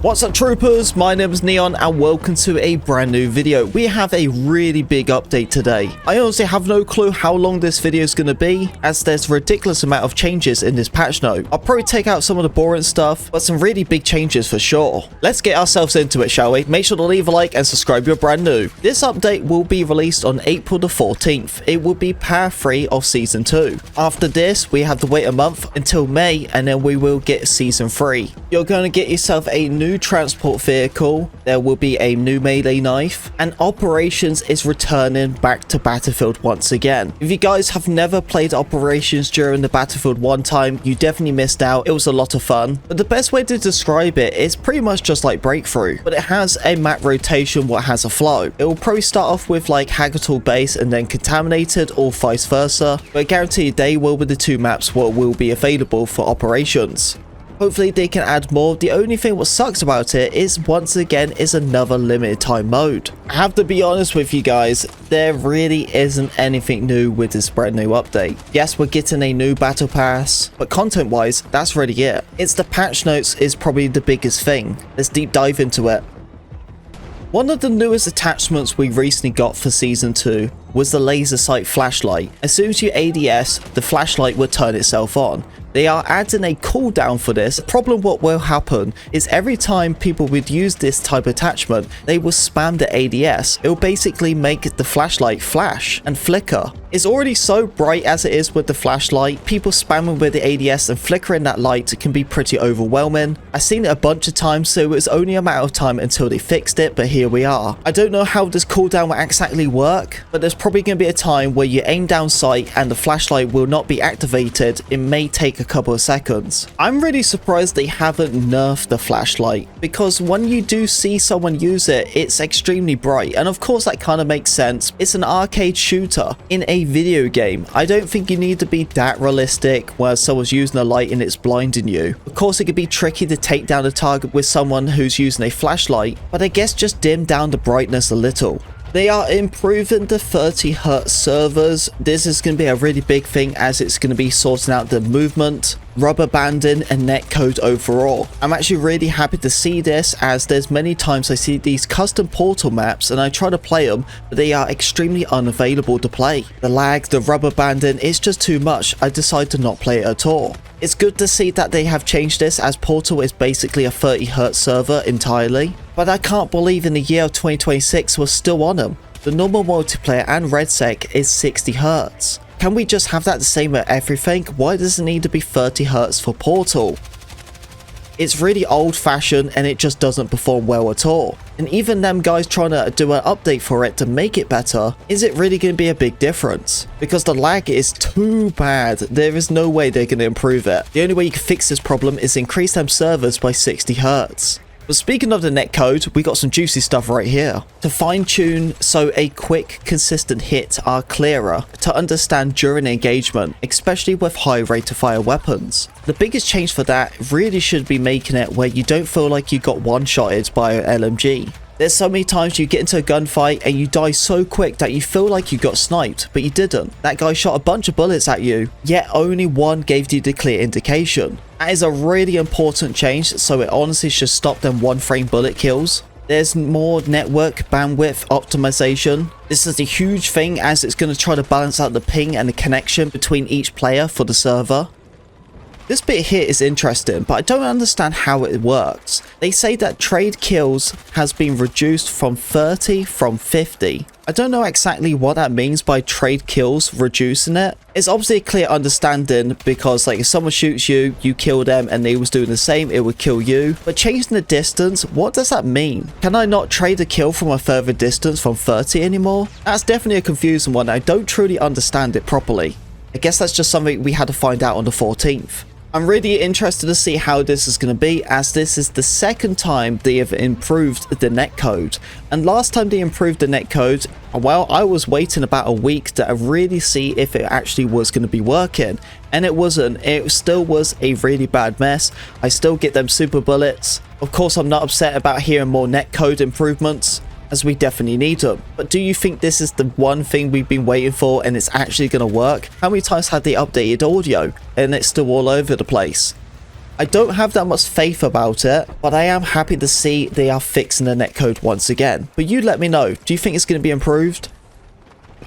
What's up troopers, my name is Neon and welcome to a brand new video. We have a really big update today. I honestly have no clue how long this video is going to be, as there's a ridiculous amount of changes in this patch note. I'll probably take out some of the boring stuff, but some really big changes for sure. Let's get ourselves into it, shall we? Make sure to leave a like and subscribe if you're brand new. This update will be released on April the 14th. It will be part 3 of Season 2. After this, we have to wait a month until May, and then we will get Season 3. You're going to get yourself a new transport vehicle, there will be a new melee knife, and Operations is returning back to Battlefield once again. If you guys have never played Operations during the Battlefield 1 time, you definitely missed out. It was a lot of fun, but the best way to describe it is pretty much just like Breakthrough, but it has a map rotation what has a flow. It will probably start off with like Hagatal Base and then Contaminated, or vice versa, but guaranteed they will be the two maps what will be available for Operations. Hopefully they can add more. The only thing what sucks about it is once again is another limited time mode. I have to be honest with you guys, there really isn't anything new with this brand new update. Yes, we're getting a new battle pass, but content wise, that's really it. It's the patch notes is probably the biggest thing. Let's deep dive into it. One of the newest attachments we recently got for Season 2 was the laser sight flashlight. As soon as you ADS, the flashlight will turn itself on. They are adding a cooldown for this. The problem what will happen is every time people would use this type of attachment, they will spam the ADS. It will basically make the flashlight flash and flicker. It's already so bright as it is with the flashlight. People spamming with the ADS and flickering that light can be pretty overwhelming. I've seen it a bunch of times, so it was only a matter of time until they fixed it, but here we are. I don't know how this cooldown will exactly work, but there's probably going to be a time where you aim down sight and the flashlight will not be activated. It may take a couple of seconds. I'm really surprised they haven't nerfed the flashlight, because when you do see someone use it, it's extremely bright, and of course that kind of makes sense. It's an arcade shooter in a video game. I don't think you need to be that realistic where someone's using a light and it's blinding you. Of course it could be tricky to take down a target with someone who's using a flashlight, but I guess just dim down the brightness a little. They are improving the 30Hz servers. This is going to be a really big thing, as it's going to be sorting out the movement, rubber banding, and netcode overall. I'm actually really happy to see this, as there's many times I see these custom portal maps and I try to play them, but they are extremely unavailable to play. The lag, the rubber banding, it's just too much. I decide to not play it at all. It's good to see that they have changed this, as Portal is basically a 30Hz server entirely. But I can't believe in the year of 2026 we're still on them. The normal multiplayer and RedSec is 60Hz. Can we just have that the same at everything? Why does it need to be 30Hz for Portal? It's really old-fashioned and it just doesn't perform well at all. And even them guys trying to do an update for it to make it better, is it really going to be a big difference? Because the lag is too bad. There is no way they're going to improve it. The only way you can fix this problem is increase them servers by 60Hz. But speaking of the netcode, we got some juicy stuff right here. To fine tune so a quick, consistent hit are clearer to understand during engagement, especially with high rate of fire weapons. The biggest change for that really should be making it where you don't feel like you got one-shotted by an LMG. There's so many times you get into a gunfight and you die so quick that you feel like you got sniped, but you didn't. That guy shot a bunch of bullets at you, yet only one gave you the clear indication. That is a really important change, so it honestly should stop them one-frame bullet kills. There's more network bandwidth optimization. This is a huge thing, as it's going to try to balance out the ping and the connection between each player for the server. This bit here is interesting, but I don't understand how it works. They say that trade kills has been reduced from 30 from 50. I don't know exactly what that means by trade kills reducing it. It's obviously a clear understanding, because like if someone shoots you, you kill them and they was doing the same, it would kill you. But changing the distance, what does that mean? Can I not trade a kill from a further distance from 30 anymore? That's definitely a confusing one. I don't truly understand it properly. I guess that's just something we had to find out on the 14th. I'm really interested to see how this is going to be, as this is the second time they have improved the netcode. And last time they improved the netcode, well, I was waiting about a week to really see if it actually was going to be working. And it wasn't. It still was a really bad mess. I still get them super bullets. Of course, I'm not upset about hearing more netcode improvements, as we definitely need them. But do you think this is the one thing we've been waiting for and it's actually going to work? How many times have they updated audio and it's still all over the place? I don't have that much faith about it, but I am happy to see they are fixing the netcode once again. But you let me know, do you think it's going to be improved?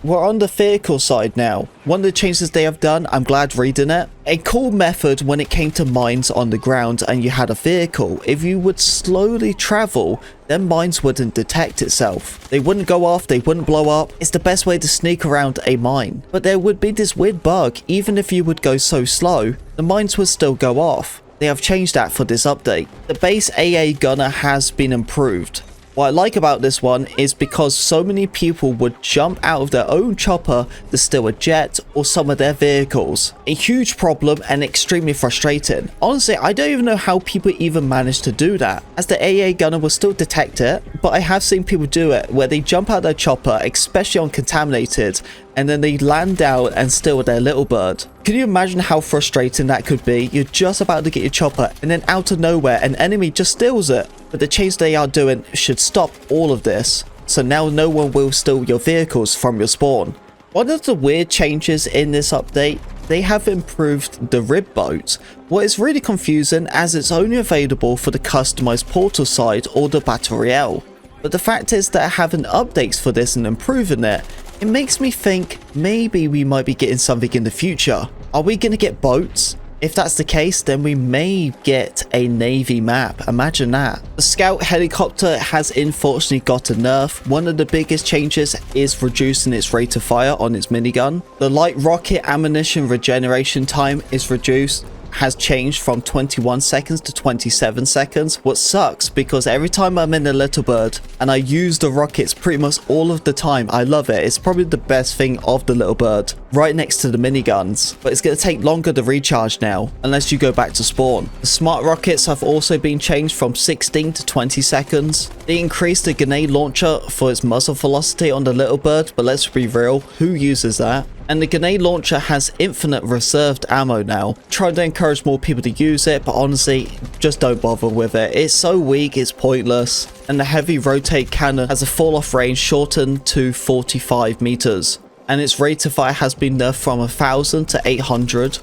We're on the vehicle side now. One of the changes they have done, I'm glad reading it. A cool method when it came to mines on the ground and you had a vehicle, if you would slowly travel, then mines wouldn't detect itself. They wouldn't go off, they wouldn't blow up. It's the best way to sneak around a mine. But there would be this weird bug, even if you would go so slow, the mines would still go off. They have changed that for this update. The base AA gunner has been improved. What I like about this one is because so many people would jump out of their own chopper to steal a jet or some of their vehicles. A huge problem and extremely frustrating. Honestly, I don't even know how people even managed to do that, as the AA gunner will still detect it, but I have seen people do it where they jump out their chopper, especially on contaminated, and then they land down and steal their little bird. Can you imagine how frustrating that could be? You're just about to get your chopper and then out of nowhere an enemy just steals it. But the change they are doing should stop all of this. So now no one will steal your vehicles from your spawn. One of the weird changes in this update, they have improved the rib boat. What is really confusing as it's only available for the customized portal side or the battle royale. But the fact is that having updates for this and improving it, it makes me think maybe we might be getting something in the future. Are we going to get boats? If that's the case, then we may get a navy map. Imagine that. The scout helicopter has unfortunately got a nerf. One of the biggest changes is reducing its rate of fire on its minigun. The light rocket ammunition regeneration time is reduced. Has changed from 21 seconds to 27 seconds. What sucks because every time I'm in a little bird and I use the rockets pretty much all of the time, I love it. It's probably the best thing of the little bird, right next to the miniguns. But it's going to take longer to recharge now unless you go back to spawn. The smart rockets have also been changed from 16 to 20 seconds. They increased the grenade launcher for its muzzle velocity on the little bird, but let's be real, who uses that? And the grenade launcher has infinite reserved ammo now. Trying to encourage more people to use it, but honestly, just don't bother with it. It's so weak, it's pointless. And the heavy rotate cannon has a fall off range shortened to 45 meters. And its rate of fire has been nerfed from 1000 to 800.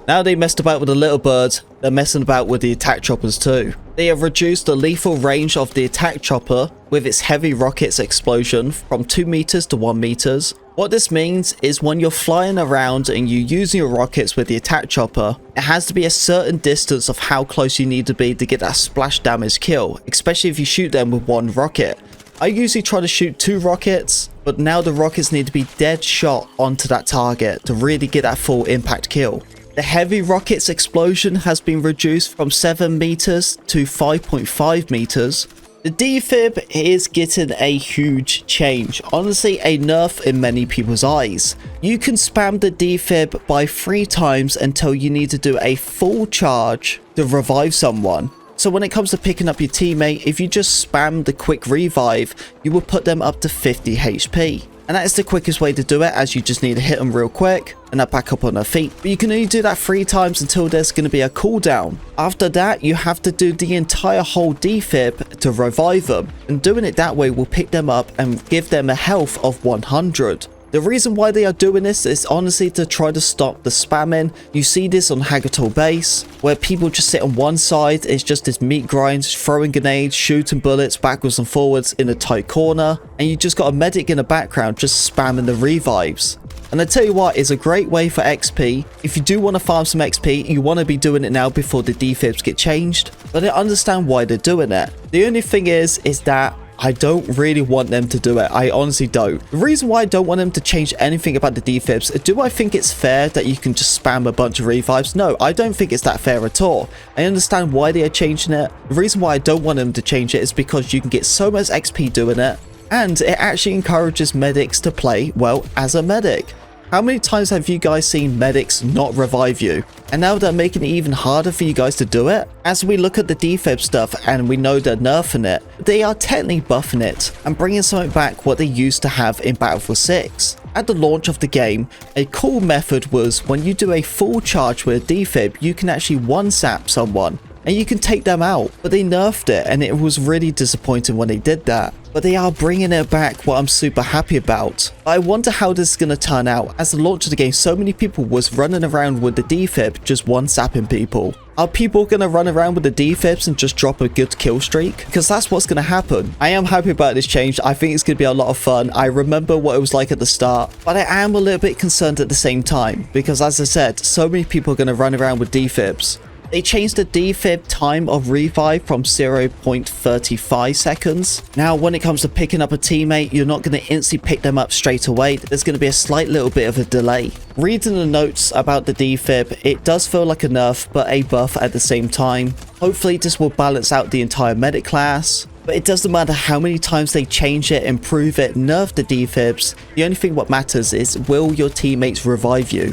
Now they messed about with the little bird, they're messing about with the attack choppers too. They have reduced the lethal range of the attack chopper with its heavy rockets explosion from 2 meters to 1 meters. What this means is when you're flying around and you're using your rockets with the attack chopper, it has to be a certain distance of how close you need to be to get that splash damage kill, especially if you shoot them with 1 rocket. I usually try to shoot 2 rockets, but now the rockets need to be dead shot onto that target to really get that full impact kill. The heavy rockets explosion has been reduced from 7 meters to 5.5 meters. The defib is getting a huge change, honestly a nerf in many people's eyes. You can spam the defib by 3 times until you need to do a full charge to revive someone. So when it comes to picking up your teammate, if you just spam the quick revive, you will put them up to 50 HP. And that is the quickest way to do it, as you just need to hit them real quick and they're back up on their feet. But you can only do that 3 times until there's going to be a cooldown. After that, you have to do the entire whole defib to revive them. And doing it that way will pick them up and give them a health of 100. The reason why they are doing this is honestly to try to stop the spamming. You see this on Haggatol base, where people just sit on one side. It's just this meat grind, throwing grenades, shooting bullets backwards and forwards in a tight corner. And you just got a medic in the background just spamming the revives. And I tell you what, it's a great way for XP. If you do want to farm some XP, you want to be doing it now before the defibs get changed. But I understand why they're doing it. The only thing is that I don't really want them to do it. I honestly don't. The reason why I don't want them to change anything about the defibs, do I think it's fair that you can just spam a bunch of revives? No, I don't think it's that fair at all. I understand why they are changing it. The reason why I don't want them to change it is because you can get so much XP doing it, and it actually encourages medics to play, well, as a medic. How many times have you guys seen medics not revive you? And now they're making it even harder for you guys to do it? As we look at the defib stuff and we know they're nerfing it, they are technically buffing it and bringing something back what they used to have in Battlefield 6. At the launch of the game, a cool method was when you do a full charge with a defib, you can actually one-sap someone and you can take them out. But they nerfed it and it was really disappointing when they did that. But they are bringing it back, what I'm super happy about. I wonder how this is going to turn out. As the launch of the game, so many people was running around with the defib, just one-sapping people. Are people going to run around with the defibs and just drop a good kill streak? Because that's what's going to happen. I am happy about this change. I think it's going to be a lot of fun. I remember what it was like at the start, but I am a little bit concerned at the same time because, as I said, so many people are going to run around with defibs. They changed the defib time of revive from 0.35 seconds. Now, when it comes to picking up a teammate, you're not going to instantly pick them up straight away. There's going to be a slight little bit of a delay. Reading the notes about the defib, it does feel like a nerf, but a buff at the same time. Hopefully, this will balance out the entire medic class. But it doesn't matter how many times they change it, improve it, nerf the defibs. The only thing what matters is, will your teammates revive you?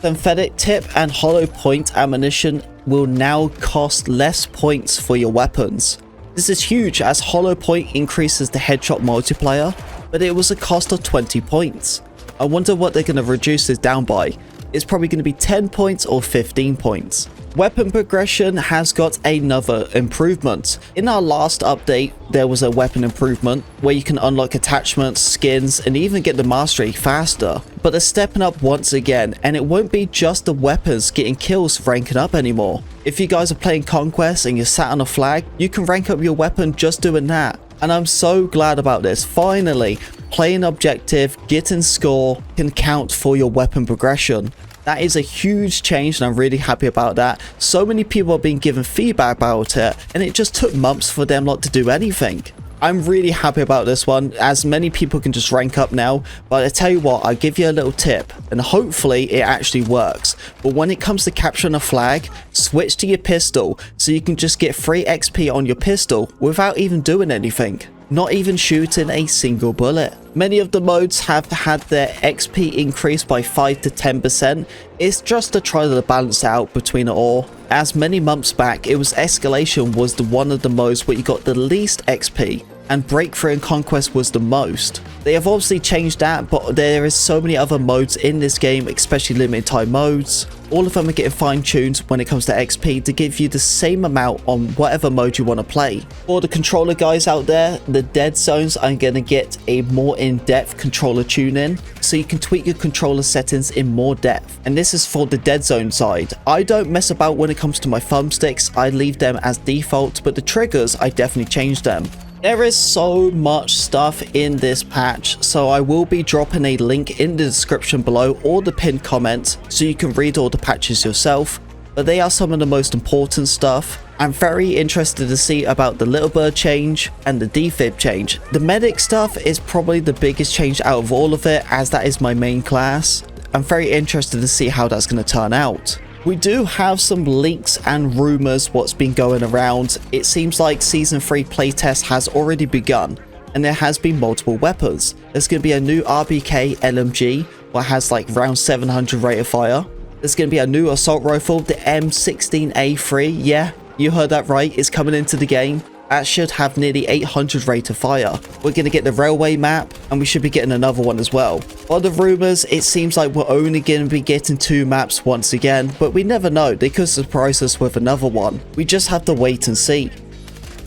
Synthetic tip and hollow point ammunition will now cost less points for your weapons. This is huge as hollow point increases the headshot multiplier, but it was a cost of 20 points. I wonder what they're going to reduce this down by. It's probably going to be 10 points or 15 points. Weapon progression has got another improvement. In our last update, there was a weapon improvement where you can unlock attachments, skins, and even get the mastery faster. But they're stepping up once again, and it won't be just the weapons getting kills ranking up anymore. If you guys are playing Conquest and you're sat on a flag, you can rank up your weapon just doing that. And I'm so glad about this. Finally, playing objective, getting score can count for your weapon progression. That is a huge change and I'm really happy about that. So many people have been given feedback about it and it just took months for them not to do anything. I'm really happy about this one as many people can just rank up now. But I tell you what, I'll give you a little tip and hopefully it actually works. But when it comes to capturing a flag, switch to your pistol so you can just get free XP on your pistol without even doing anything. Not even shooting a single bullet. Many of the modes have had their XP increased by 5 to 10%. It's just to try to balance out between it all. As many months back, it was Escalation was one of the modes where you got the least XP. And Breakthrough and Conquest was the most. They have obviously changed that, but there is so many other modes in this game, especially limited time modes. All of them are getting fine-tuned when it comes to XP to give you the same amount on whatever mode you want to play. For the controller guys out there, the dead zones are going to get a more in-depth controller tune-in, so you can tweak your controller settings in more depth. And this is for the dead zone side. I don't mess about when it comes to my thumbsticks, I leave them as default, but the triggers, I definitely change them. There is so much stuff in this patch, so I will be dropping a link in the description below or the pinned comment so you can read all the patches yourself, but they are some of the most important stuff. I'm very interested to see about the little bird change and the defib change. The medic stuff is probably the biggest change out of all of it as that is my main class. I'm very interested to see how that's going to turn out. We do have some leaks and rumors what's been going around. It seems like Season 3 playtest has already begun and there has been multiple weapons. There's going to be a new RBK LMG that has like around 700 rate of fire. There's going to be a new assault rifle, the M16A3. Yeah, you heard that right, it's coming into the game. That should have nearly 800 rate of fire. We're going to get the railway map and we should be getting another one as well. By the rumors, it seems like we're only going to be getting 2 maps once again, but we never know. They could surprise us with another one. We just have to wait and see.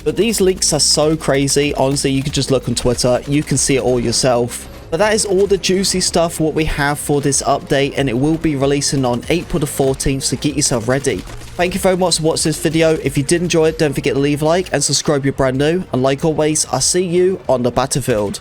But these leaks are so crazy. Honestly, you can just look on Twitter. You can see it all yourself. But that is all the juicy stuff what we have for this update, and it will be releasing on April the 14th, so get yourself ready. Thank you very much for watching this video. If you did enjoy it, don't forget to leave a like and subscribe if you're brand new. And like always, I'll see you on the battlefield.